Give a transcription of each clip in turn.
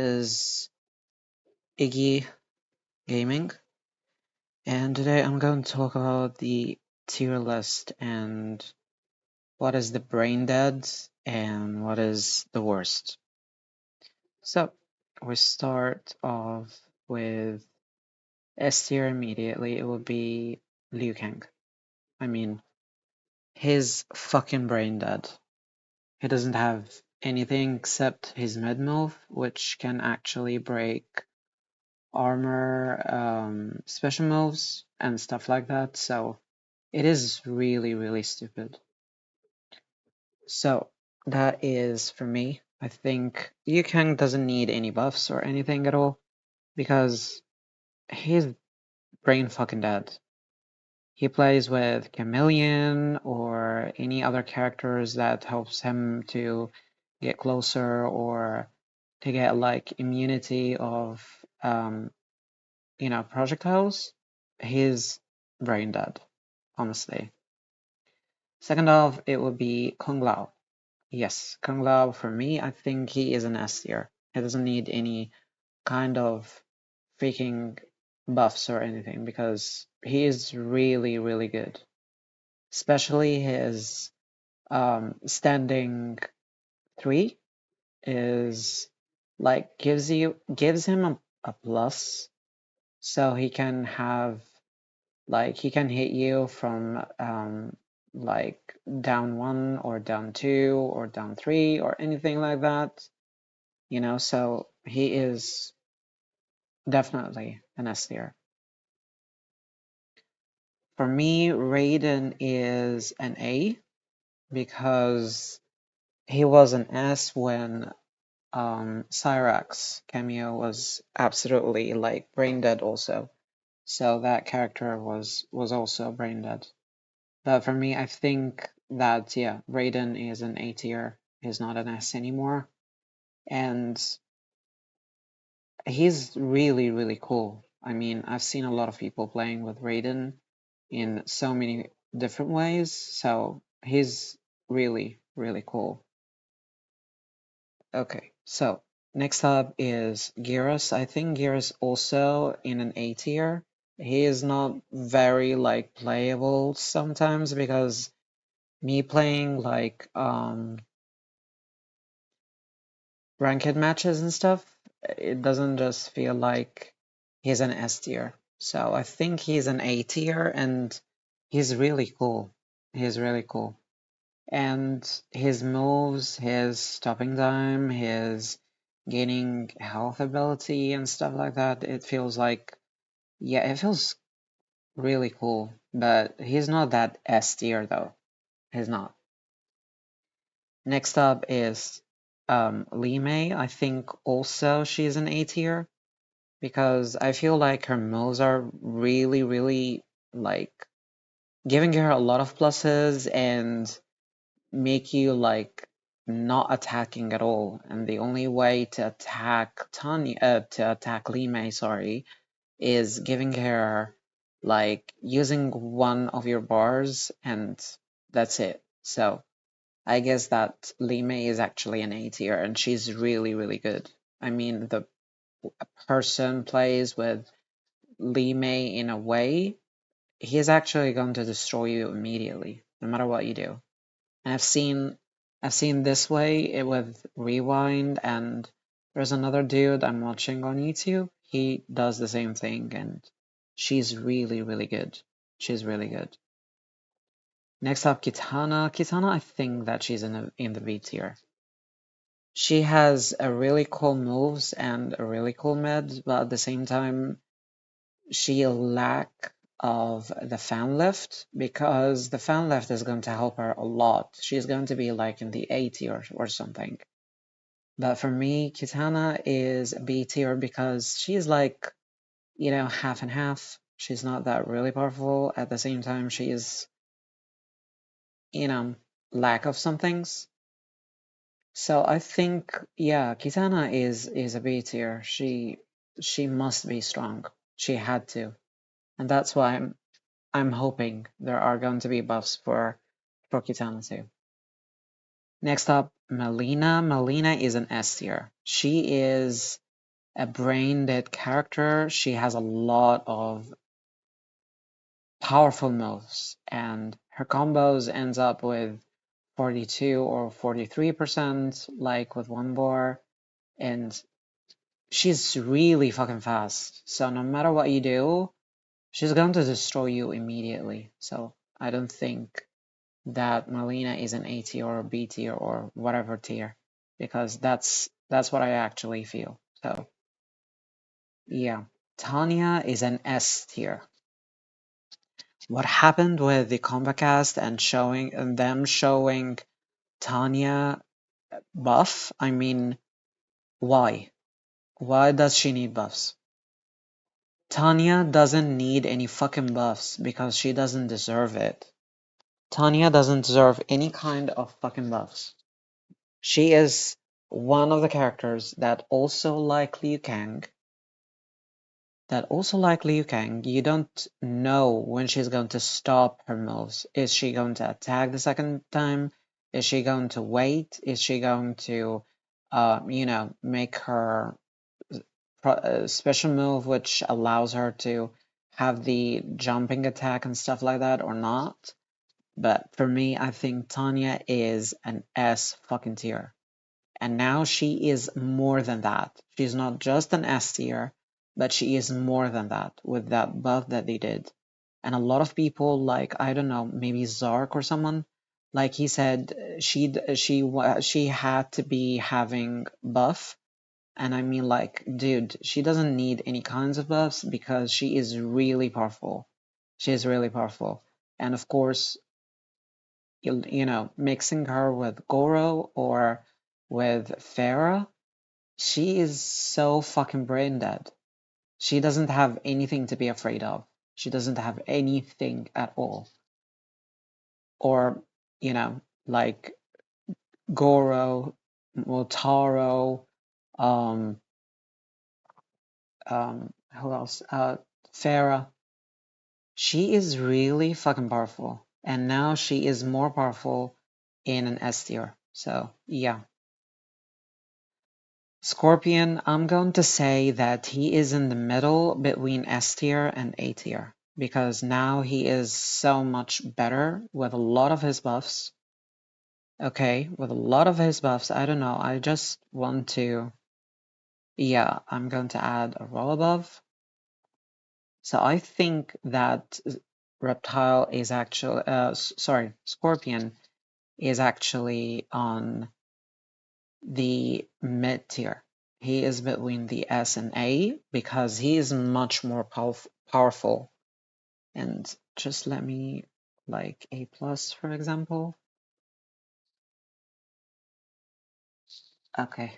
Is Iggy Gaming, and today I'm going to talk about the tier list and what is the brain dead and what is the worst. So we start off with S tier immediately. It will be Liu Kang. I mean, his fucking brain dead. He doesn't have anything except his mid move, which can actually break armor, special moves, and stuff like that. So it is really, really stupid. So that is for me. I think Liu Kang doesn't need any buffs or anything at all because he's brain fucking dead. He plays with Chameleon or any other characters that helps him to get closer or to get like immunity of projectiles. He's brain dead, honestly. Second off, it would be Kung Lao. Yes, Kung Lao for me, I think he is an S tier. He doesn't need any kind of freaking buffs or anything because he is really, really good. Especially his standing 3 is like gives him a plus so he can have like he can hit you from like down 1 or down 2 or down 3 or anything like that, so he is definitely an S tier. For me, Raiden is an A because he was an S when Cyrax cameo was absolutely like brain dead also. So that character was also brain dead. But for me, I think that yeah, Raiden is an A tier. He's not an S anymore, and he's really really cool. I mean, I've seen a lot of people playing with Raiden in so many different ways, so he's really really cool. Okay, so next up is Geras. I think Geras also in an A tier. He is not very like playable sometimes because me playing like ranked matches and stuff, it doesn't just feel like he's an S tier. So I think he's an A tier and he's really cool. He's really cool. And his moves, his stopping time, his gaining health ability and stuff like that, it feels like, yeah, it feels really cool. But he's not that S tier though. He's not. Next up is Lee May. I think also she's an A tier because I feel like her moves are really, really like giving her a lot of pluses and make you like not attacking at all. And the only way to attack to attack Lee May, sorry, is giving her like using one of your bars and that's it. So I guess that Lee May is actually an A tier and she's really, really good. I mean, the person plays with Lee May in a way, he's actually going to destroy you immediately, no matter what you do. And I've seen this way with Rewind, and there's another dude I'm watching on YouTube. He does the same thing, and she's really, really good. She's really good. Next up, Kitana. Kitana, I think that she's in the B tier. She has a really cool moves and a really cool med, but at the same time, she lack of the fan lift because the fan lift is going to help her a lot. She's going to be like in the A tier or something. But for me, Kitana is B tier because she's like, half and half. She's not that really powerful. At the same time, she is, you know, lack of some things. So I think, yeah, Kitana is a B tier. She must be strong. She had to, and that's why I'm hoping there are going to be buffs for Kitana too. Next up, Melina. Melina is an S tier. She is a brain dead character. She has a lot of powerful moves, and her combos ends up with 42 or 43%, like with one bar, and she's really fucking fast. So no matter what you do, she's going to destroy you immediately. So I don't think that Melina is an A tier or B tier or whatever tier, because that's what I actually feel. So yeah, Tanya is an S tier. What happened with the combat cast and them showing Tanya buff? I mean, why? Why does she need buffs? Tanya doesn't need any fucking buffs because she doesn't deserve it. Tanya doesn't deserve any kind of fucking buffs. She is one of the characters that also like Liu Kang, you don't know when she's going to stop her moves. Is she going to attack the second time? Is she going to wait? Is she going to, make her special move which allows her to have the jumping attack and stuff like that or not? But for me, I think Tanya is an S fucking tier. And now she is more than that. She's not just an S tier, but she is more than that with that buff that they did. And a lot of people, like, I don't know, maybe Zark or someone, like he said, she had to be having buff. And I mean, like, dude, she doesn't need any kinds of buffs because she is really powerful. She is really powerful. And of course, mixing her with Goro or with Farah, she is so fucking brain dead. She doesn't have anything to be afraid of. She doesn't have anything at all. Or, like Goro, Motaro, um, who else? Farah. She is really fucking powerful. And now she is more powerful in an S tier. So, yeah. Scorpion, I'm going to say that he is in the middle between S tier and A tier because now he is so much better with a lot of his buffs. Okay, with a lot of his buffs, I don't know, I just want to, yeah, I'm going to add a roll above. So I think that Reptile is actually, sorry, Scorpion is actually on the mid tier. He is between the S and A because he is much more powerful. And just let me like A plus, for example. Okay.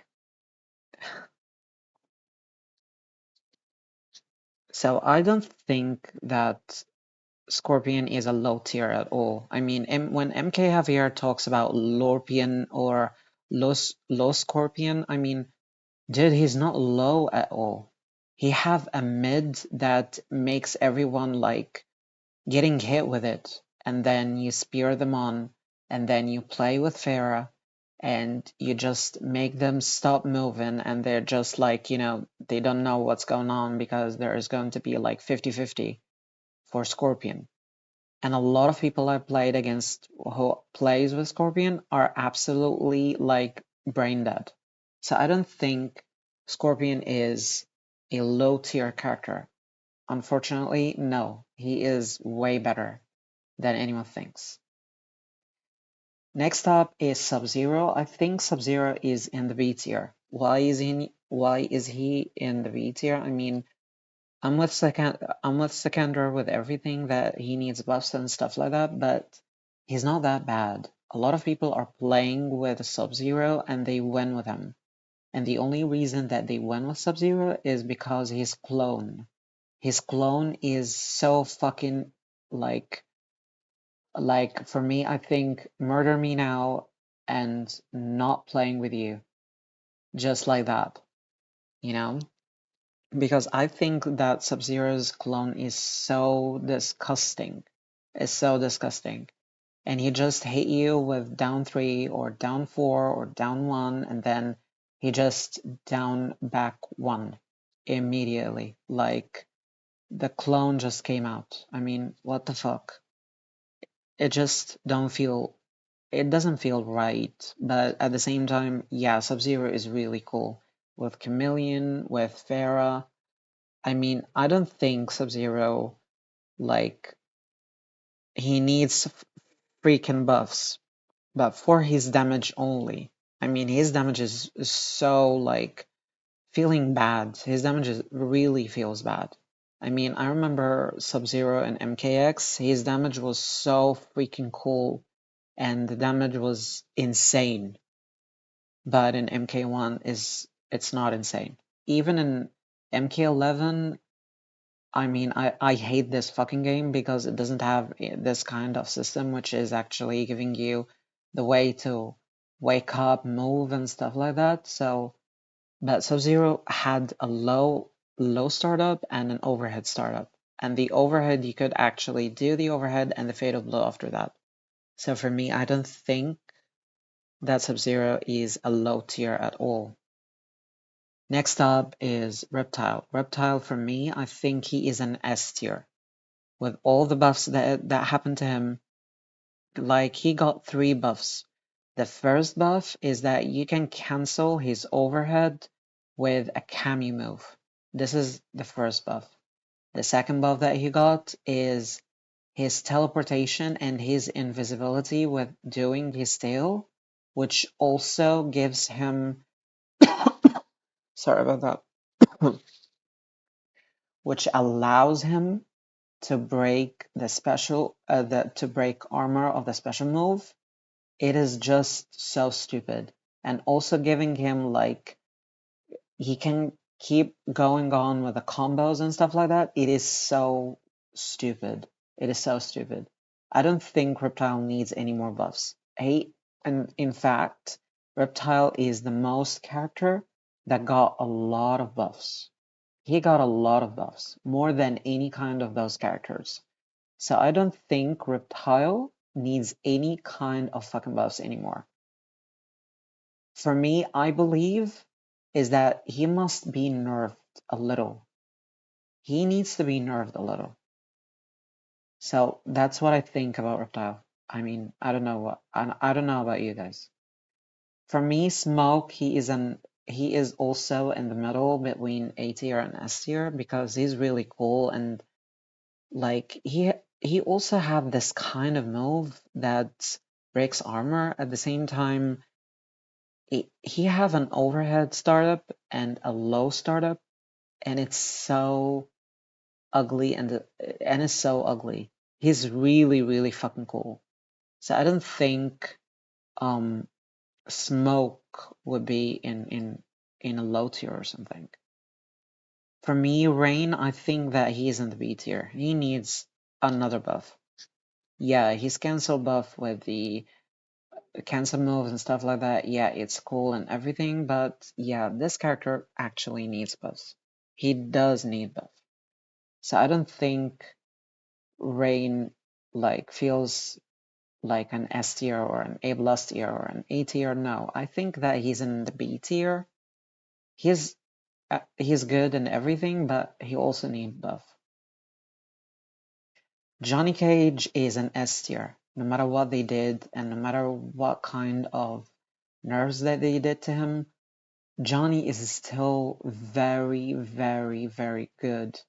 So I don't think that Scorpion is a low tier at all. I mean, when MK Javier talks about Lorpion or low Scorpion, I mean, dude, he's not low at all. He have a mid that makes everyone like getting hit with it, and then you spear them on, and then you play with Farah, and you just make them stop moving, and they're just like, they don't know what's going on because there is going to be like 50-50 for Scorpion. And a lot of people I've played against who plays with Scorpion are absolutely like brain dead. So I don't think Scorpion is a low tier character. Unfortunately, no, he is way better than anyone thinks. Next up is Sub-Zero. I think Sub-Zero is in the B tier. Why is he in the B tier? I mean, I'm with Sikander with everything that he needs buffs and stuff like that, but he's not that bad. A lot of people are playing with Sub-Zero and they win with him. And the only reason that they win with Sub-Zero is because his clone. His clone is so fucking like for me, I think murder me now and not playing with you. Just like that, you know? Because I think that Sub-Zero's clone is so disgusting. It's so disgusting. And he just hit you with down 3 or down 4 or down 1, and then he just down back 1. immediately. Like the clone just came out. I mean, what the fuck? It just don't feel it doesn't feel right, but at the same time, yeah, Sub-Zero is really cool. With Chameleon, with Pharah. I mean, I don't think Sub-Zero, like, he needs freaking buffs, but for his damage only. I mean, his damage is so, like, feeling bad. His damage really feels bad. I mean, I remember Sub-Zero and MKX, his damage was so freaking cool, and the damage was insane. But in MK1 is it's not insane. Even in MK11, I mean, I hate this fucking game because it doesn't have this kind of system, which is actually giving you the way to wake up, move, and stuff like that. So, but Sub-Zero had a low startup and an overhead startup. And the overhead, you could actually do the overhead and the fatal blow after that. So for me, I don't think that Sub-Zero is a low tier at all. Next up is Reptile. Reptile, for me, I think he is an S tier. With all the buffs that happened to him, like he got 3 buffs. The first buff is that you can cancel his overhead with a Kami move. This is the first buff. The second buff that he got is his teleportation and his invisibility with doing his tail, which also gives him sorry about that, which allows him to break the special to break armor of the special move. It is just so stupid. And also giving him like he can keep going on with the combos and stuff like that. It is so stupid. It is so stupid. I don't think Reptile needs any more buffs. And in fact, Reptile is the most character that got a lot of buffs. He got a lot of buffs, more than any kind of those characters. So I don't think Reptile needs any kind of fucking buffs anymore. For me, I believe is that he must be nerfed a little. He needs to be nerfed a little. So that's what I think about Reptile. I mean, I don't know about you guys. For me, Smoke, he is also in the middle between A tier and S tier because he's really cool and like he also have this kind of move that breaks armor at the same time. He have an overhead startup and a low startup, and it's so ugly and it's so ugly. He's really really fucking cool. So I don't think um Smoke would be in a low tier or something. For me, Rain, I think that he is in the B tier. He needs another buff. Yeah, his cancel buff with the cancel moves and stuff like that, yeah, it's cool and everything, but yeah, this character actually needs buffs. He does need buff. So I don't think Rain like feels like an S tier or an A plus tier or an A tier. No, I think that he's in the B tier. He's good and everything, but he also needs buff. Johnny Cage is an S tier. No matter what they did and no matter what kind of nerfs that they did to him, Johnny is still very, very, very good.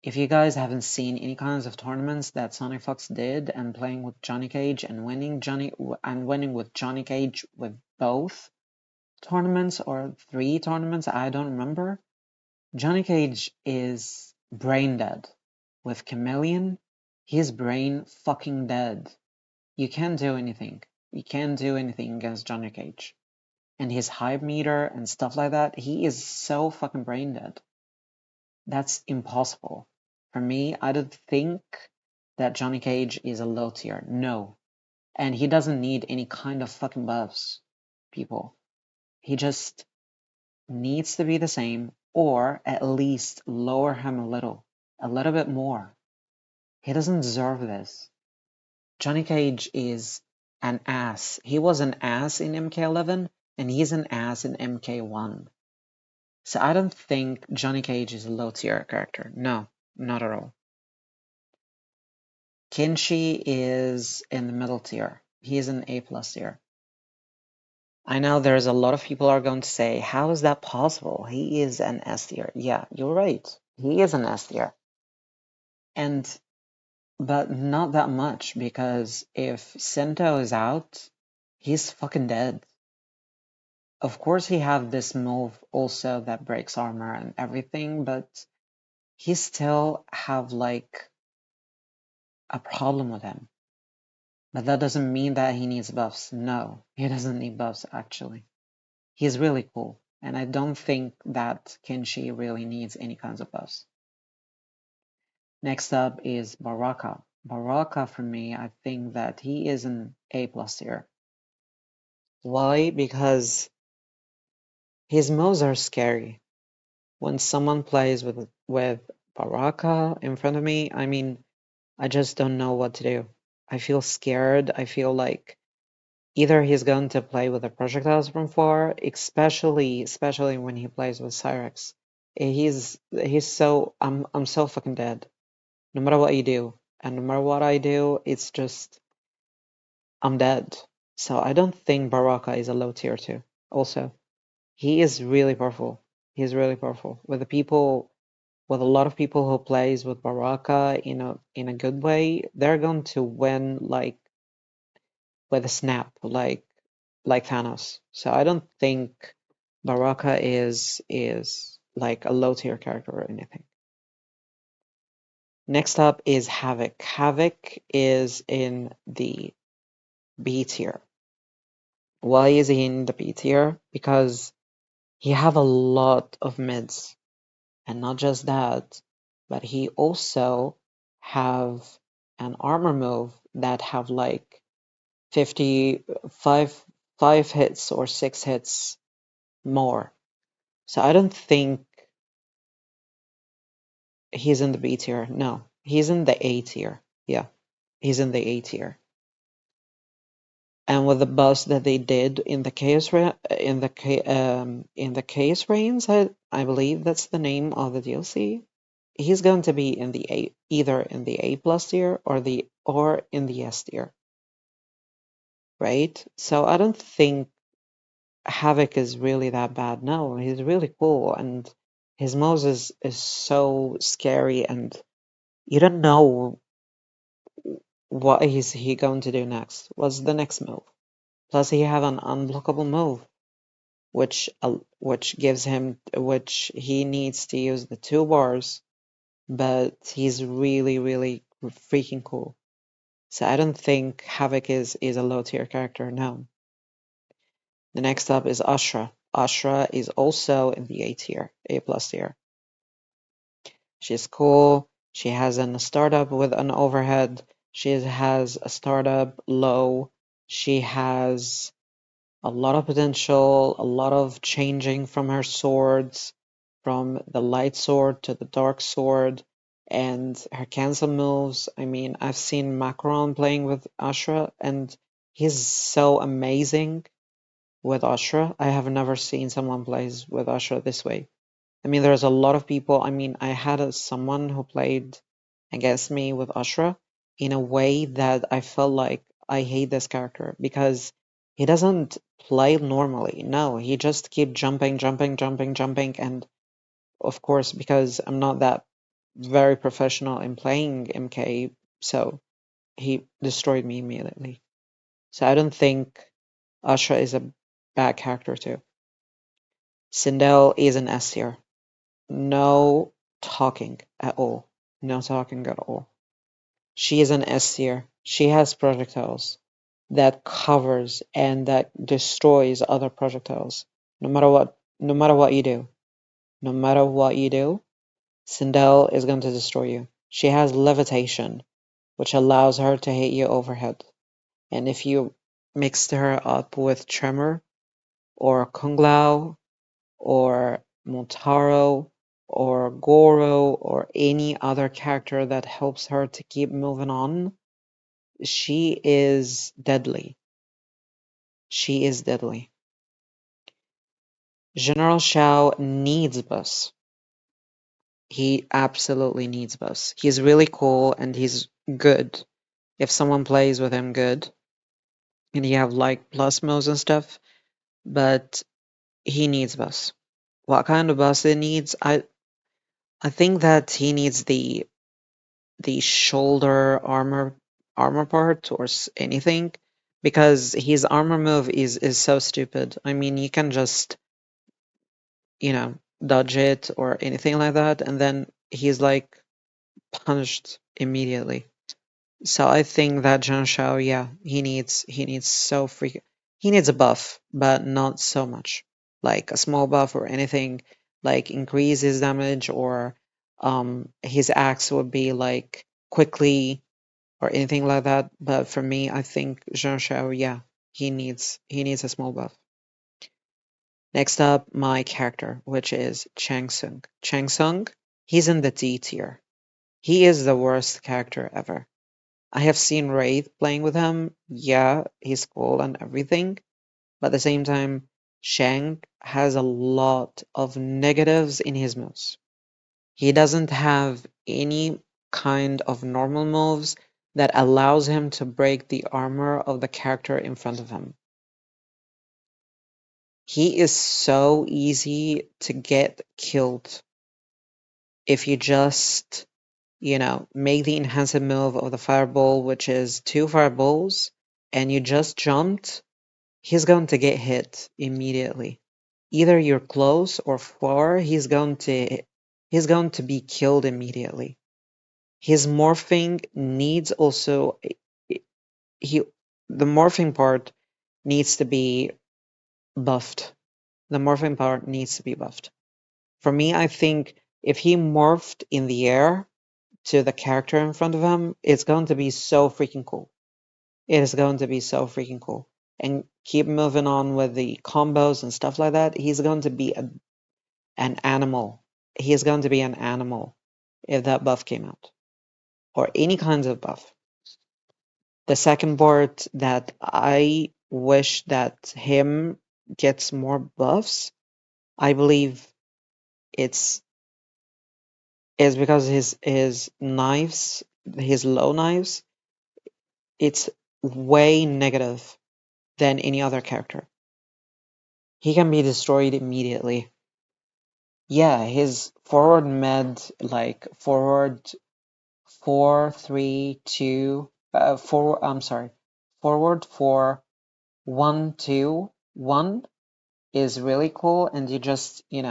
If you guys haven't seen any kinds of tournaments that Sonic Fox did and playing with Johnny Cage and winning with Johnny Cage with both tournaments or 3 tournaments, I don't remember. Johnny Cage is brain dead. With Chameleon, he's brain fucking dead. You can't do anything. You can't do anything against Johnny Cage. And his hype meter and stuff like that, he is so fucking brain dead. That's impossible. For me, I don't think that Johnny Cage is a low tier. No. And he doesn't need any kind of fucking buffs, people. He just needs to be the same, or at least lower him a little bit more. He doesn't deserve this. Johnny Cage is an ass. He was an ass in MK11, and he's an ass in MK1. So I don't think Johnny Cage is a low tier character. No, not at all. Kinshi is in the middle tier. He is an A plus tier. I know there's a lot of people are going to say, how is that possible? He is an S tier. Yeah, you're right. He is an S tier. And but not that much, because if Sento is out, he's fucking dead. Of course he have this move also that breaks armor and everything, but he still have like a problem with him. But that doesn't mean that he needs buffs. No, he doesn't need buffs actually. He's really cool, and I don't think that Kinshi really needs any kinds of buffs. Next up is Baraka. Baraka, for me, I think that he is an A plus tier. Why? Because his moves are scary. When someone plays with Baraka in front of me, I mean, I just don't know what to do. I feel scared. I feel like either he's going to play with the projectiles from far, especially when he plays with Cyrex. He's so I'm so fucking dead. No matter what you do, and no matter what I do, it's just I'm dead. So I don't think Baraka is a low tier two. Also, he is really powerful. He's really powerful. With a lot of people who plays with Baraka in a good way, they're going to win like with a snap, like Thanos. So I don't think Baraka is like a low tier character or anything. Next up is Havoc. Havoc is in the B tier. Why is he in the B tier? Because he have a lot of mids, and not just that, but he also have an armor move that have like 55 five hits or 6 hits more. So I don't think he's in the B tier. No, he's in the A tier. Yeah, he's in the A tier. And with the buffs that they did in the in the chaos reigns, I believe that's the name of the DLC. He's going to be in the A, either in the A plus tier or in the S tier, right? So I don't think Havoc is really that bad. No, he's really cool, and his moves is so scary, and you don't know what is he going to do next. What's the next move? Plus, he have an unblockable move, which he needs to use the 2 bars, but he's really really freaking cool. So I don't think Havoc is a low tier character. No. The next up is Ashra. Ashra is also in the A tier, A plus tier. She's cool. She has a startup with an overhead. She has a startup low. She has a lot of potential, a lot of changing from her swords, from the light sword to the dark sword, and her cancel moves. I mean, I've seen Macron playing with Ashra, and he's so amazing with Ashra. I have never seen someone plays with Ashra this way. I mean, there's a lot of people. I mean, I had someone who played against me with Ashra in a way that I felt like I hate this character because he doesn't play normally. No, he just keep jumping, jumping, jumping, jumping, and of course, because I'm not that very professional in playing MK, so he destroyed me immediately. So I don't think Ashra is a bad character too. Sindel is an S tier. No talking at all. No talking at all. She is an S tier. She has projectiles that covers and that destroys other projectiles. No matter what you do. No matter what you do, Sindel is going to destroy you. She has levitation, which allows her to hit you overhead. And if you mixed her up with Tremor or Kung Lao or Motaro or Goro or any other character that helps her to keep moving on, she is deadly. She is deadly. General Shao needs buffs. He absolutely needs buffs. He's really cool and he's good. If someone plays with him good, and he have like plus moves and stuff, but he needs buffs. What kind of buffs he needs? I think that he needs the shoulder armor part or anything, because his armor move is so stupid. I mean, you can just, you know, dodge it or anything like that, and then he's like punished immediately. So I think that Zhang Shao, yeah, he needs so freaking he needs a buff, but not so much. Like a small buff or anything, like increase his damage, or his axe would be like quickly or anything like that. But for me, I think Zhang Shao, yeah, he needs a small buff. Next up, my character, which is Chang Sung. Chang Sung, he's in the D tier. He is the worst character ever. I have seen Wraith playing with him. Yeah, he's cool and everything. But at the same time, Shang has a lot of negatives in his moves. He doesn't have any kind of normal moves that allows him to break the armor of the character in front of him. He is so easy to get killed if you just, make the enhanced move of the fireball, which is two fireballs, and you just jumped, he's going to get hit immediately. Either you're close or far, he's going to be killed immediately. His morphing needs also he the morphing part needs to be buffed. The morphing part needs to be buffed. For me, I think if he morphed in the air to the character in front of him, it's going to be so freaking cool. It is going to be so freaking cool. And keep moving on with the combos and stuff like that. He's going to be an animal. He is going to be an animal if that buff came out, or any kinds of buff. The second part that I wish that him gets more buffs, I believe it's is because his knives, his low knives, it's way negative than any other character. He can be destroyed immediately. Yeah, his forward med, like forward 4-3-2, I'm sorry, forward 4-1-2-1 is really cool, and you just, you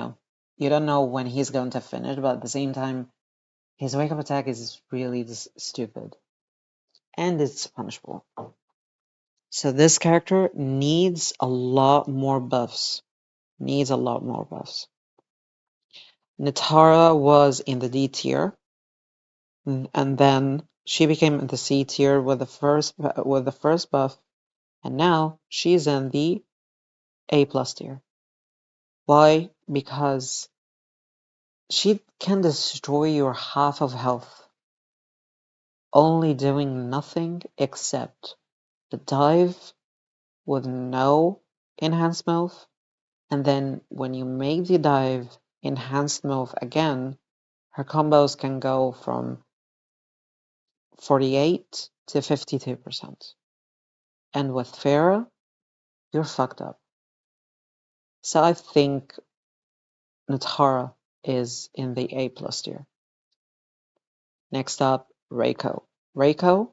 don't know when he's going to finish, but at the same time, his wake up attack is really stupid, and it's punishable. So this character needs a lot more buffs. Needs a lot more buffs. Nitara was in the D tier, and then she became in the C tier with the first buff, and now she's in the A plus tier. Why? Because she can destroy your half of health, only doing nothing except the dive with no enhanced move, and then when you make the dive enhanced move again, her combos can go from 48 to 52%. And with Farah, you're fucked up. So I think Natara is in the A plus tier. Next up, Reiko. Reiko,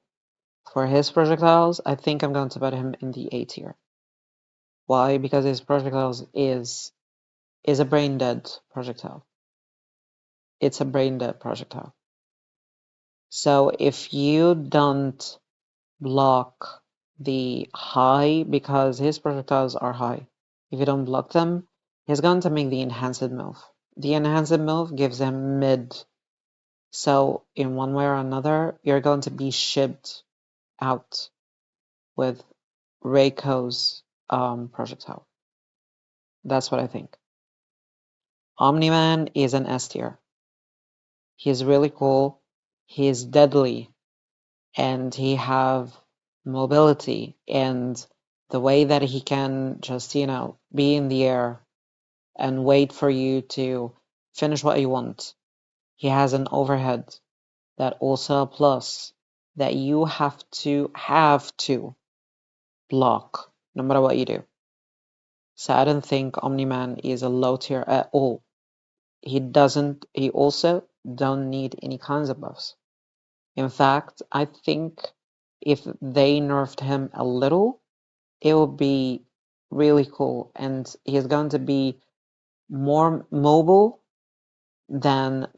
for his projectiles, I think I'm going to put him in the A tier. Why? Because his projectiles is a brain dead projectile. It's a brain dead projectile. So if you don't block the high, because his projectiles are high, if you don't block them, he's going to make the enhanced move. The enhanced move gives him mid. So in one way or another, you're going to be shipped out with Reiko's projectile. That's what I think. Omni-Man is an S tier. He's really cool. He's deadly, and he have mobility, and the way that he can just, be in the air and wait for you to finish what you want. He has an overhead that also a plus that you have to block no matter what you do. So I don't think Omni-Man is a low tier at all. He also don't need any kinds of buffs. In fact, I think if they nerfed him a little, it would be really cool, and he's going to be more mobile than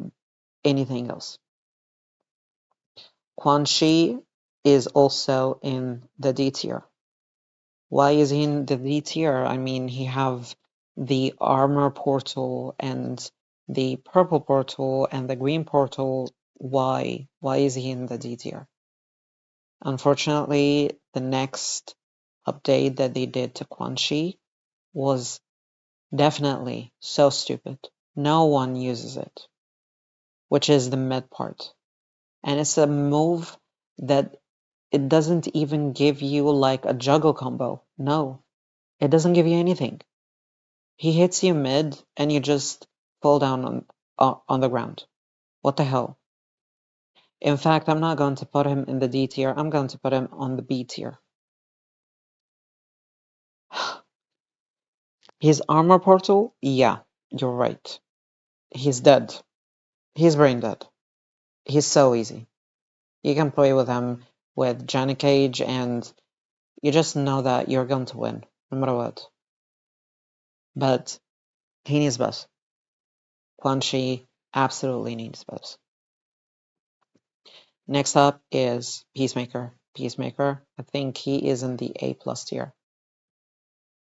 anything else. Quan Chi is also in the D tier. Why is he in the D tier? I mean, he have the armor portal and the purple portal and the green portal. Why? Why is he in the D tier? Unfortunately, the next update that they did to Quan Chi was definitely so stupid. No one uses it, which is the mid part. And it's a move that it doesn't even give you like a juggle combo. No, it doesn't give you anything. He hits you mid and you just fall down on the ground. What the hell? In fact, I'm not going to put him in the D tier. I'm going to put him on the B tier. His armor portal? Yeah, you're right. He's dead. He's brain dead. He's so easy. You can play with him with Johnny Cage and you just know that you're going to win, no matter what. But he needs buffs. Quan Chi absolutely needs buffs. Next up is Peacemaker. Peacemaker, I think he is in the A plus tier.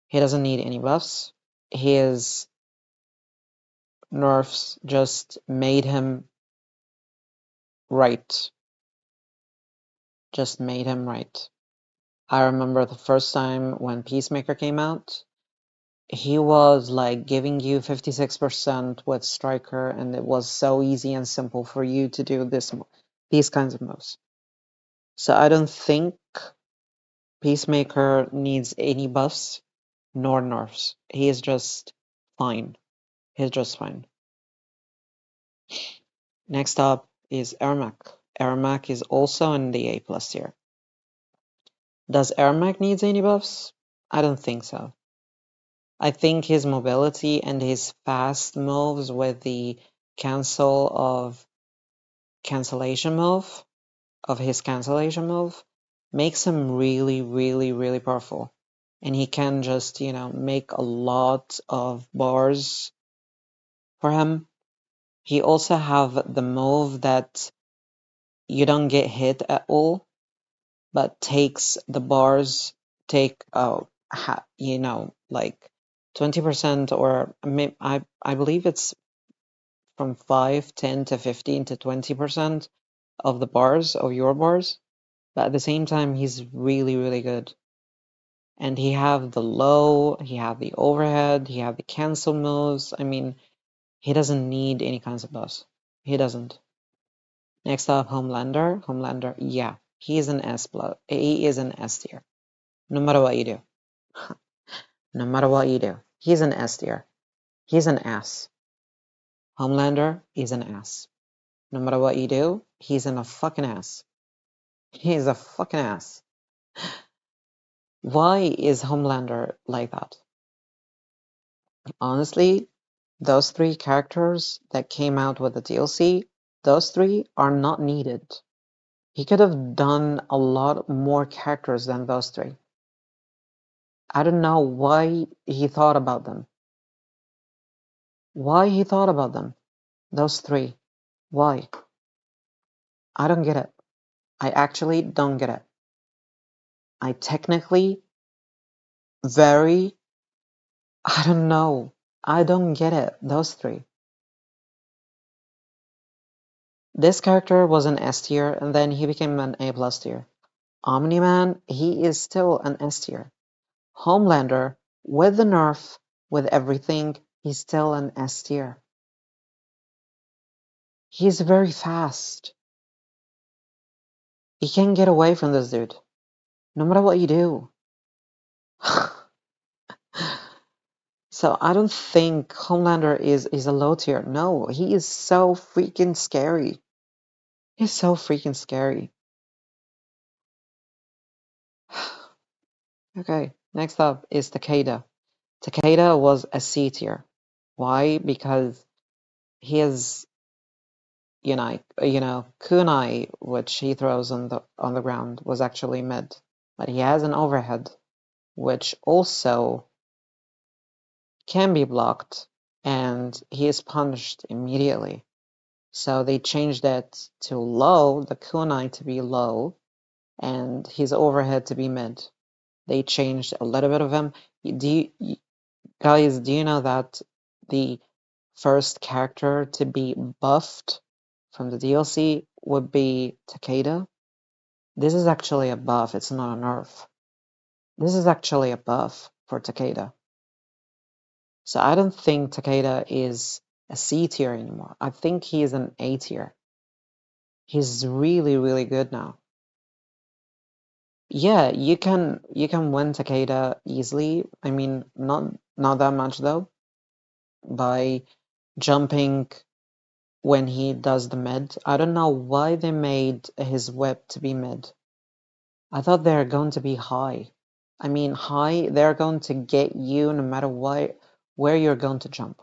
He doesn't need any buffs. His nerfs just made him right. Just made him right. I remember the first time when Peacemaker came out, he was like giving you 56% with Striker, and it was so easy and simple for you to do these kinds of moves. So I don't think Peacemaker needs any buffs nor nerfs. He is just fine. He's just fine. Next up is Ermac. Ermac is also in the A plus tier. Does Ermac needs any buffs? I don't think so. I think his mobility and his fast moves with the cancellation move of his cancellation move makes him really, really, really powerful. And he can just, make a lot of bars for him. He also have the move that you don't get hit at all, but takes the bars, take like 20%, or I believe it's from 5, 10 to 15 to 20% of the bars of your bars. But at the same time, he's really, really good. And he have the low, he have the overhead, he have the cancel moves. I mean, he doesn't need any kinds of buffs. He doesn't. Next up, Homelander. Homelander, yeah, he is an S plus. He is an S tier. No matter what you do. No matter what you do. He's an S tier. He's an ass. Homelander is an ass. No matter what you do, he's in a fucking ass. He's a fucking ass. Why is Homelander like that? Honestly, those three characters that came out with the DLC, those three are not needed. He could have done a lot more characters than those three. I don't know why he thought about them. Why he thought about them? Those three. Why? I don't get it. I actually don't get it. I technically very, I don't know. I don't get it. Those three. This character was an S tier and then he became an A plus tier. Omni-Man, he is still an S tier. Homelander, with the nerf, with everything, he's still an S tier. He's very fast. You can't get away from this dude, no matter what you do. So I don't think Homelander is a low tier. No, he is so freaking scary. He's so freaking scary. Okay, next up is Takeda. Takeda was a C tier. Why? Because his kunai, which he throws on the ground, was actually mid. But he has an overhead, which also can be blocked, and he is punished immediately. So they changed it to low, the kunai to be low, and his overhead to be mid. They changed a little bit of him. Guys, do you know that the first character to be buffed from the DLC would be Takeda? This is actually a buff, it's not a nerf. This is actually a buff for Takeda. So I don't think Takeda is a C tier anymore. I think he is an A tier. He's really, really good now. Yeah, you can win Takeda easily. I mean, not that much though, by jumping when he does the mid. I don't know why they made his whip to be mid. I thought they're going to be high. I mean, high, they're going to get you no matter what, where you're going to jump.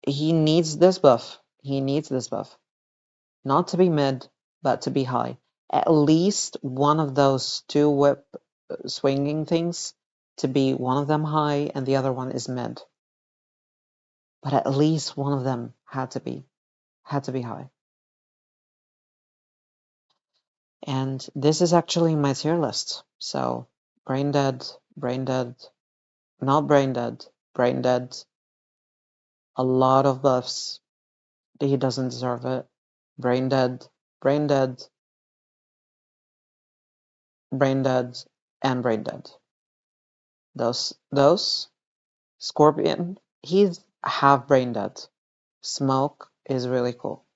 He needs this buff. He needs this buff. Not to be mid, but to be high. At least one of those two whip swinging things to be one of them high and the other one is mid. But at least one of them had to be high. And this is actually my tier list. So brain dead, brain dead, not brain dead, brain dead, a lot of buffs. He doesn't deserve it. Brain dead, brain dead, brain dead, and brain dead. Those Scorpion, he's half brain dead. Smoke is really cool.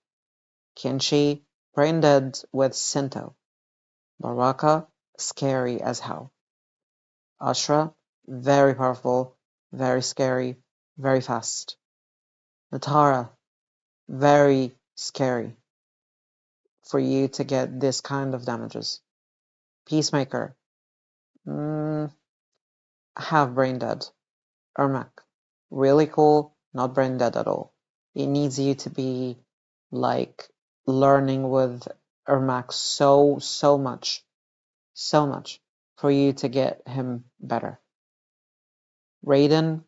Kenshi, brain dead with Sento. Baraka, scary as hell. Ashra, very powerful, very scary, very fast. Natara, very scary for you to get this kind of damages. Peacemaker, half brain dead. Ermac, really cool, not brain dead at all. It needs you to be like learning with Ermac so much for you to get him better. Raiden,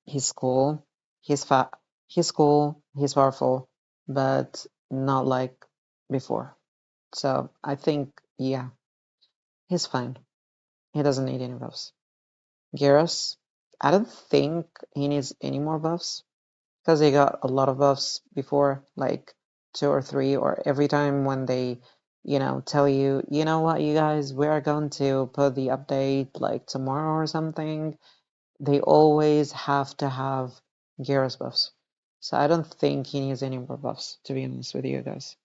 he's cool, he's fat, he's cool, he's powerful, but not like before. So I think, yeah, he's fine. He doesn't need any buffs. Gyros, I don't think he needs any more buffs because he got a lot of buffs before, like two or three, or every time when they, tell you, you know what, you guys, we're going to put the update like tomorrow or something, they always have to have Gyros buffs. So I don't think he needs any more buffs, to be honest with you guys.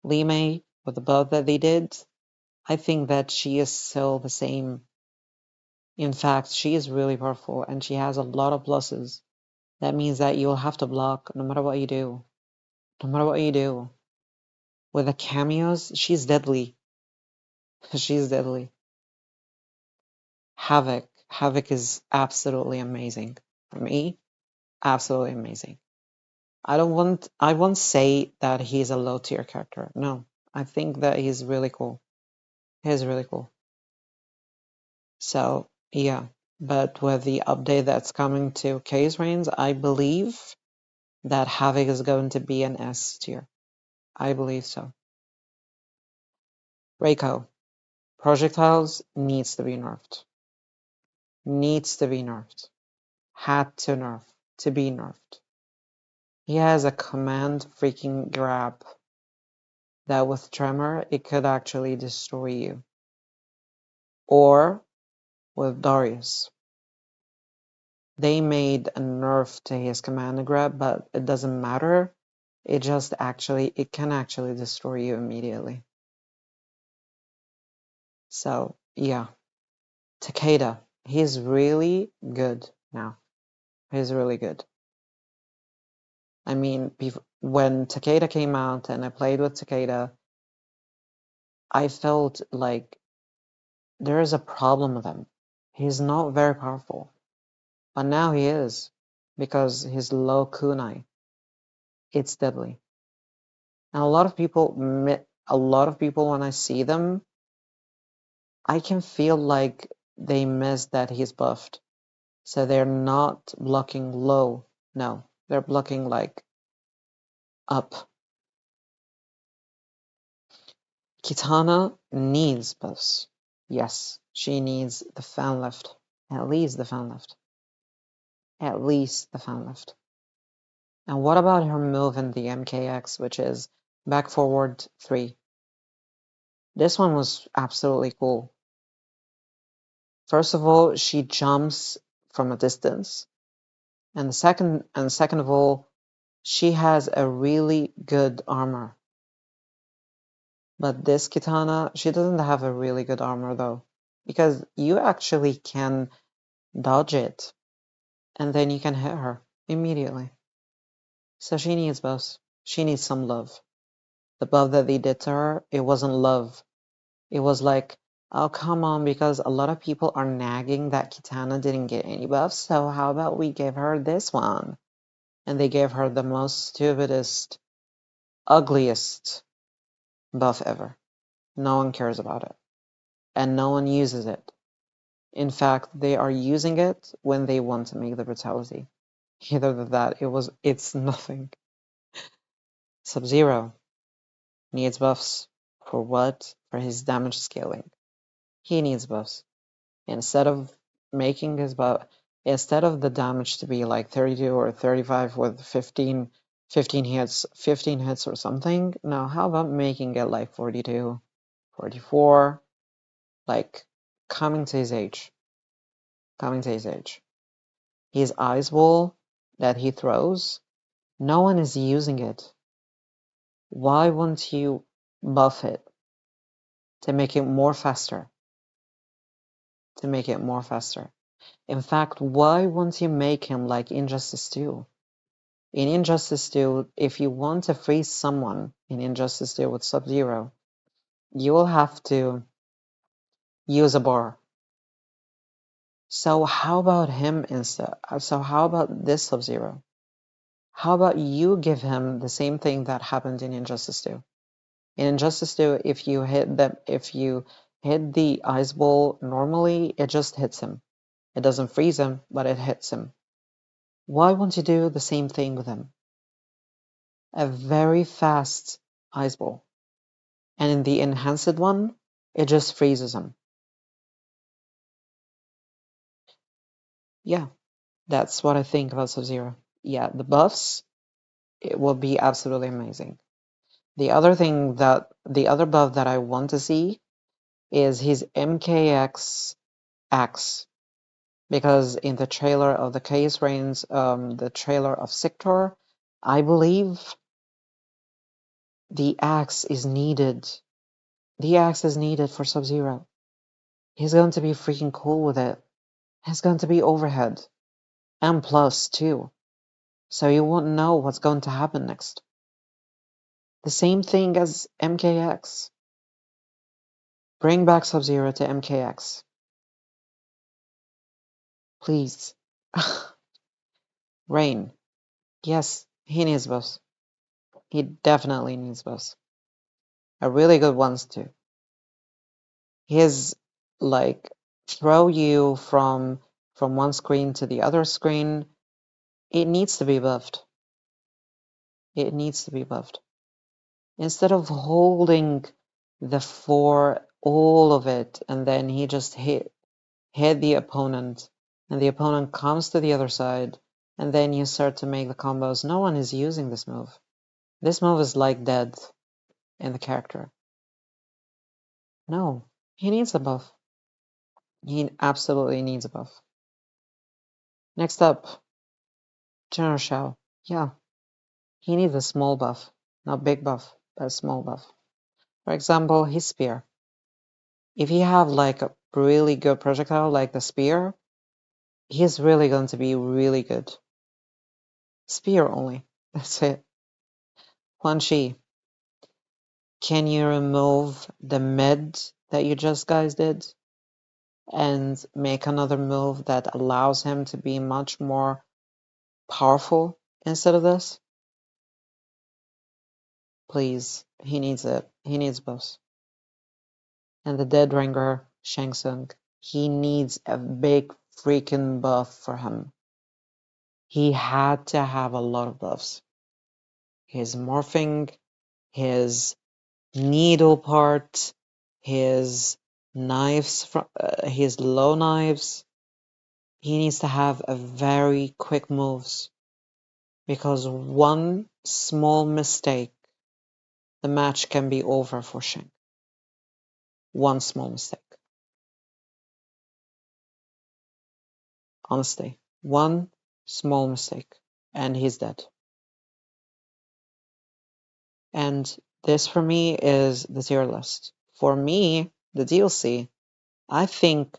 Lime, with the buff that they did, I think that she is still the same. In fact, she is really powerful and she has a lot of pluses. That means that you'll have to block no matter what you do. No matter what you do. With the cameos, she's deadly. She's deadly. Havoc. Havoc is absolutely amazing. For me, absolutely amazing. I won't say that he's a low tier character. No. I think that he's really cool. He's really cool. So yeah. But with the update that's coming to Case Reigns, I believe that Havoc is going to be an S tier. I believe so. Reiko. Projectiles needs to be nerfed. Needs to be nerfed. Had to nerf. To be nerfed. He has a command freaking grab that with Tremor it could actually destroy you. Or with Darius. They made a nerf to his command grab, but it doesn't matter. It can actually destroy you immediately. So yeah. Takeda. He's really good now. He's really good. I mean, when Takeda came out and I played with Takeda, I felt like there is a problem with him. He's not very powerful. But now he is, because his low kunai, it's deadly. And a lot of people, when I see them, I can feel like they miss that he's buffed. So they're not blocking low. No, they're blocking like up. Kitana needs buffs. Yes, she needs the fan lift. At least the fan lift. At least the fan lift. And what about her move in the MKX, which is back forward 3? This one was absolutely cool. First of all, she jumps from a distance. And second of all, she has a really good armor. But this Kitana, she doesn't have a really good armor though. Because you actually can dodge it. And then you can hit her immediately. So she needs buffs. She needs some love. The buff that they did to her, it wasn't love. It was like, oh, come on, because a lot of people are nagging that Kitana didn't get any buffs, so how about we give her this one? And they gave her the most stupidest, ugliest buff ever. No one cares about it. And no one uses it. In fact, they are using it when they want to make the brutality. Either than that, it's nothing. Sub-Zero needs buffs. For what? For his damage scaling. He needs buffs. Instead of making his instead of the damage to be like 32 or 35 with 15 hits or something, now how about making it like 42, 44, like coming to his age. His ice ball that he throws, no one is using it. Why won't you buff it to make it more faster? In fact, why won't you make him like Injustice 2? In Injustice 2, if you want to freeze someone in Injustice 2 with Sub-Zero, you will have to use a bar. So how about him instead? So how about this Sub-Zero? How about you give him the same thing that happened in Injustice 2? In Injustice 2, if you hit the ice ball normally, it just hits him. It doesn't freeze him, but it hits him. Why won't you do the same thing with him? A very fast ice ball. And in the enhanced one, it just freezes him. Yeah, that's what I think about Sub-Zero. Yeah, the buffs, it will be absolutely amazing. The other buff that I want to see is his MKX axe. Because in the trailer of the Chaos Reigns, the trailer of Sector, I believe the axe is needed. The axe is needed for Sub-Zero. He's going to be freaking cool with it. He's going to be overhead. And plus, too. So you won't know what's going to happen next. The same thing as MKX. Bring back Sub-Zero to MKX. Please. Rain. Yes, he needs buffs. He definitely needs buffs. A really good ones too. His like throw you from one screen to the other screen. It needs to be buffed. It needs to be buffed. Instead of holding the for all of it and then he just hit the opponent and the opponent comes to the other side and then you start to make the combos. No one is using this move. This move is like dead in the character. No, he needs a buff. He absolutely needs a buff. Next up, General Shao. Yeah, he needs a small buff. Not big buff, but a small buff. For example, his spear. If you have like really good projectile like the spear, he's really going to be really good. Spear only. That's it. Quan Chi, can you remove the mid that you just guys did and make another move that allows him to be much more powerful instead of this? Please. He needs it. He needs both. And the Dead Ringer, Shang Tsung, he needs a big freaking buff for him. He had to have a lot of buffs. His morphing, his needle part, his knives, his low knives. He needs to have a very quick moves because one small mistake, the match can be over for Shang. One small mistake. Honestly, one small mistake, and he's dead. And this for me is the tier list. For me, the DLC, I think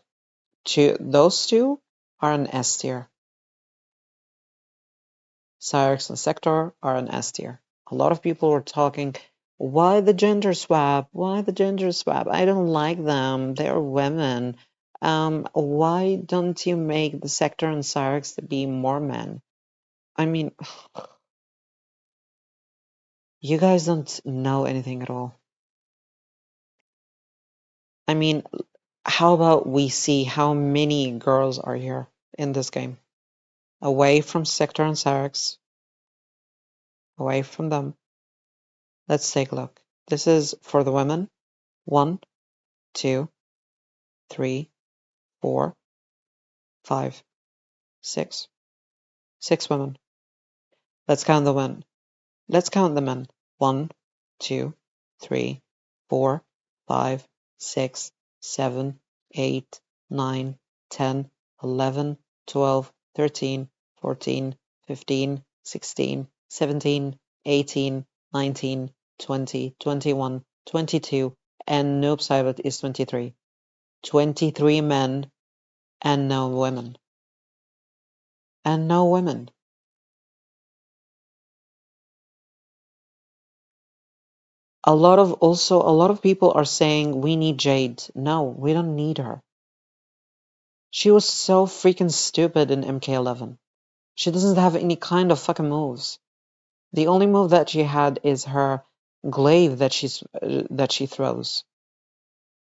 those two are an S tier. Cyrix and Sector are an S tier. A lot of people were talking, why the gender swap? Why the gender swap? I don't like them. They're women. Why don't you make the Sector and Cyrix to be more men? I mean, you guys don't know anything at all. I mean, how about we see how many girls are here in this game? Away from Sector and Cyrix, away from them. Let's take a look. This is for the women. 1, 2, 3, 4, 5, 6. 6 women. Let's count the men. Let's count the men. 1, 2, 3, 4, 5, 6, 7, 8, 9, 10, 11, 12, 13, 14, 15, 16, 17, 18, 19, 20, 21, 22, and Noob Saibot is 23. 23 men and no women. And no women. A lot of people are saying we need Jade. No, we don't need her. She was so freaking stupid in MK11. She doesn't have any kind of fucking moves. The only move that she had is her glaive that she throws.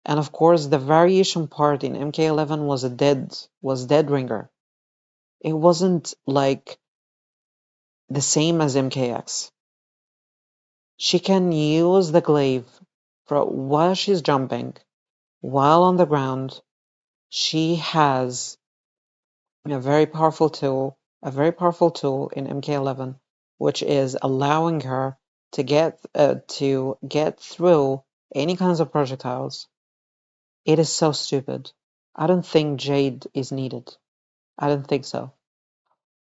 And of course, the variation part in MK11 was dead ringer. It wasn't like the same as MKX. She can use the glaive while she's jumping, while on the ground. She has a very powerful tool in MK11, which is allowing her to get through any kinds of projectiles. It is so stupid. I don't think Jade is needed. I don't think so.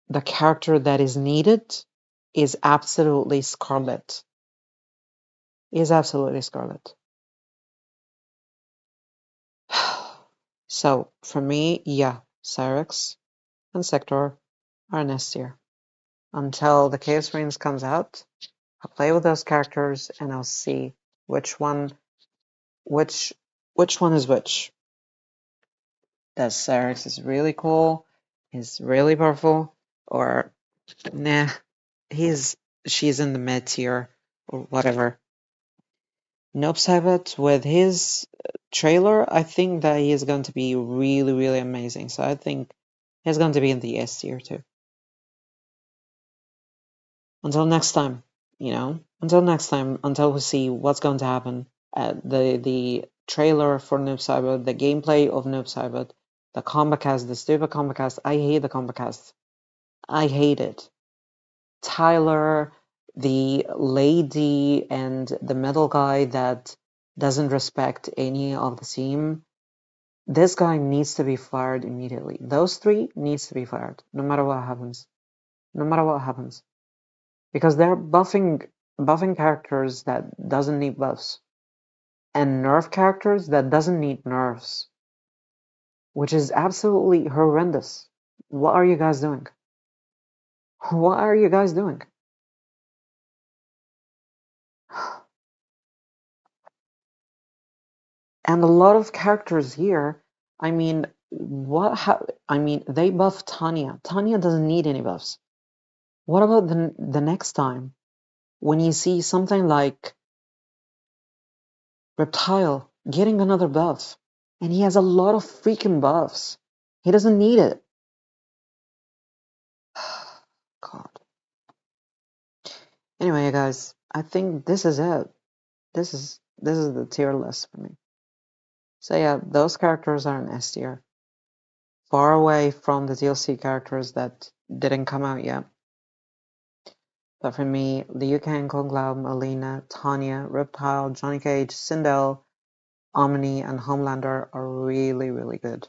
The character that is needed is absolutely Scarlet. Is absolutely Scarlet. So for me, yeah, Cyrix and Sector are an S tier. Until the Chaos Reigns comes out, I'll play with those characters and I'll see which one which one is which. That Cyrix is really cool, he's really powerful, or nah, she's in the mid tier or whatever. Nope Saibot with his trailer, I think that he is going to be really, really amazing. So I think he's going to be in the S tier too. Until next time, until we see what's going to happen at the trailer for Noob Saibot, the gameplay of Noob Saibot, the combat cast, the stupid combat cast. I hate the combat cast. I hate it. Tyler, the lady, and the middle guy that doesn't respect any of the team. This guy needs to be fired immediately. Those three needs to be fired, no matter what happens. No matter what happens. Because they're buffing characters that doesn't need buffs. And nerf characters that doesn't need nerfs. which is absolutely horrendous. What are you guys doing? What are you guys doing? And a lot of characters here, I mean, I mean, they buff Tanya. Tanya doesn't need any buffs. What about the next time when you see something like Reptile getting another buff, and he has a lot of freaking buffs. He doesn't need it. God. Anyway, guys, I think this is it. This is the tier list for me. So yeah, those characters are in S tier, far away from the DLC characters that didn't come out yet. But for me, Liu Kang, Kung Lao, Melina, Tanya, Reptile, Johnny Cage, Sindel, Omni, and Homelander are really, really good.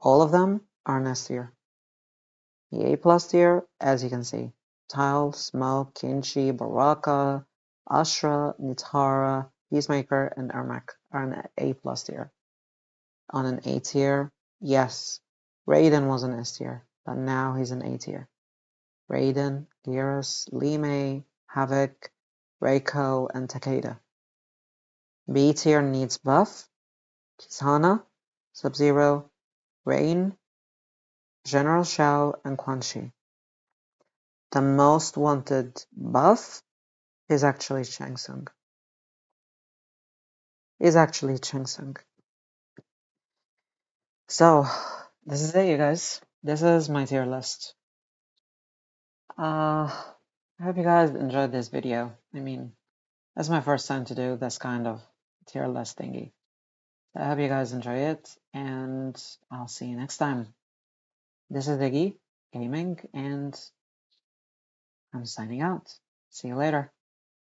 All of them are in S tier. The A+ tier, as you can see, Tile, Smoke, Kinchi, Baraka, Ashra, Nitara, Peacemaker, and Ermac are in A+ tier. On an A tier, yes, Raiden was an S tier, but now he's an A tier. Raiden, Geras, Li Mei, Havoc, Reiko, and Takeda. B tier needs buff, Kitana, Sub-Zero, Rain, General Shao, and Quan Chi. The most wanted buff is actually Shang Tsung. So, this is it, you guys. This is my tier list. I hope you guys enjoyed this video. I mean, that's my first time to do this kind of tier list thingy. I hope you guys enjoy it, and I'll see you next time. This is Iggy Gaming, and I'm signing out. See you later.